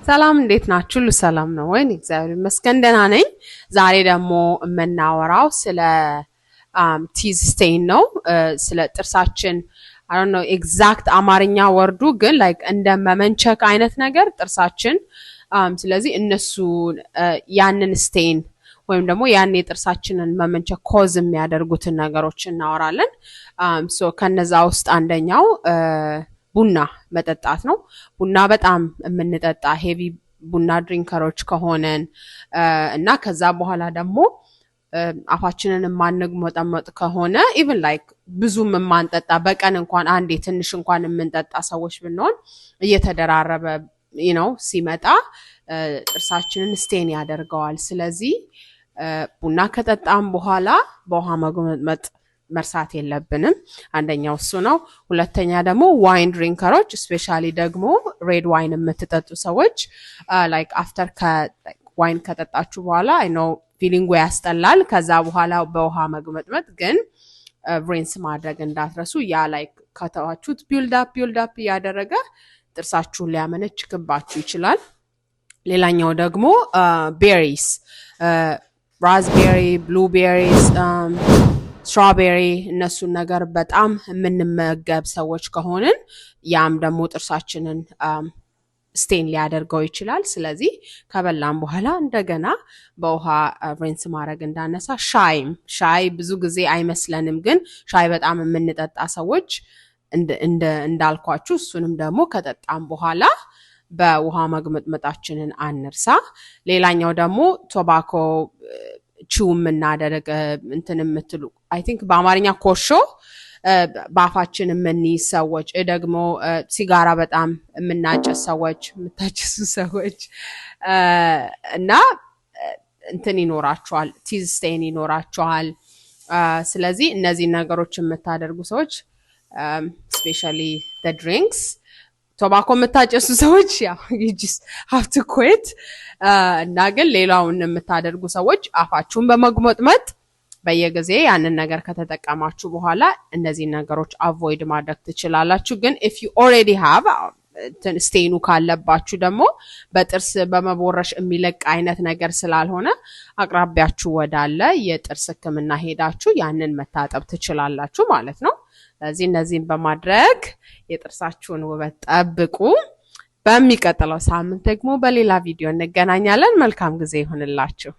ሰላም እንዴት ናችሁ? ሁሉ ሰላም ነው ወይ? እግዚአብሔር ይመስገን ደህና ነኝ። ዛሬ ደግሞ የምናወራው ስለ ቲዝ ስቴን ነው። ስለ ጥርሳችን I don't know ኤግዛክት አማርኛ ወርዱ ግን ላይክ እንደ መመንቸክ አይነት ነገር ጥርሳችን ስለዚህ እነሱ ያንን ስቴን ወይም ደግሞ ያን የጥርሳችንን መመንቸክ ኮዝ የሚያደርጉትን ነገሮች እናወራለን። ሶ ከነዛ ውስጥ አንደኛው ቡና መጠጣት ነው። ቡና በጣም የምንጠጣ ሄቪ ቡና ድሪንከሮች ከሆነን እና ከዛ በኋላ ደግሞ አፋችንን ማንግመጠመጥ ከሆነ ኢቭን ላይክ ብዙም የማንጠጣ በቀን እንኳን አንዴ ትንሽ እንኳን የምንጠጣ ሰዎች ብንሆን እየተደራረበ ሲመጣ ጥርሳችንን ስቴን ያደርገዋል። ስለዚህ ቡና ከጠጣም በኋላ በውሃ መጉመጥመጥ መርሳት የለብንም። አንደኛው እሱ ነው። ሁለተኛ ደግሞ ዋይን ድሪንከሮች ስፔሻሊ ደግሞ ሬድ ዋይን የምትጠጡ ሰዎች ላይክ አፍተር ዋይን ከጠጣችሁ በኋላ አይ ኖ ፊሊንጉ ያስጠላል። ከዛ በኋላ በውሃ መጉመጥመጥ ግን ሪንስ ማድረግ እንዳትረሱ። ያ ላይክ ከተዋችሁት ቢልድ አፕ እያደረገ ጥርሳችሁን ሊያመነችክባችሁ ይችላል። ሌላኛው ደግሞ ቤሪስ ራዝቤሪ፣ ብሉቤሪስ፣ ስትራቤሪ እነሱን ነገር በጣም የምንመገብ ሰዎች ከሆንን ያም ደግሞ ጥርሳችንን ስቴን ሊያደርገው ይችላል። ስለዚህ ከበላም በኋላ እንደገና በውሃ ሪንስ ማድረግ እንዳነሳ። ሻይ ብዙ ጊዜ አይመስለንም፣ ግን ሻይ በጣም የምንጠጣ ሰዎች እንዳልኳችሁ እሱንም ደግሞ ከጠጣም በኋላ በውሃ መግመጥመጣችንን አንርሳ። ሌላኛው ደግሞ ቶባኮ ቺው የምናደርግ እንትን የምትሉ አይ ቲንክ በአማርኛ ኮሾ በአፋችን የምንይዝ ሰዎች ደግሞ ሲጋራ በጣም የምናጨስ ሰዎች የምታጨሱ ሰዎች እና እንትን ይኖራቸዋል፣ ቲዝ ስቴን ይኖራቸዋል። ስለዚህ እነዚህ ነገሮች የምታደርጉ ሰዎች ስፔሻሊ the drinks ቶባኮ የምታጨሱ ሰዎች ያው you just have to quit እና ግን ሌላውን የምታደርጉ ሰዎች አፋችሁን በመጉመጥመጥ በየጊዜ ያንን ነገር ከተጠቀማችሁ በኋላ እነዚህ ነገሮች አቮይድ ማድረግ ትችላላችሁ። ግን if you already have ስቴኑ ካለባችሁ ደግሞ በጥርስ በመቦረሽ የሚለቅ አይነት ነገር ስላልሆነ አቅራቢያችሁ ወዳለ የጥርስ ሕክምና ሄዳችሁ ያንን መታጠብ ትችላላችሁ ማለት ነው። ስለዚህ እነዚህን በማድረግ የጥርሳችሁን ውበት ጠብቁ። በሚቀጥለው ሳምንት ደግሞ በሌላ ቪዲዮ እንገናኛለን። መልካም ጊዜ ይሁንላችሁ።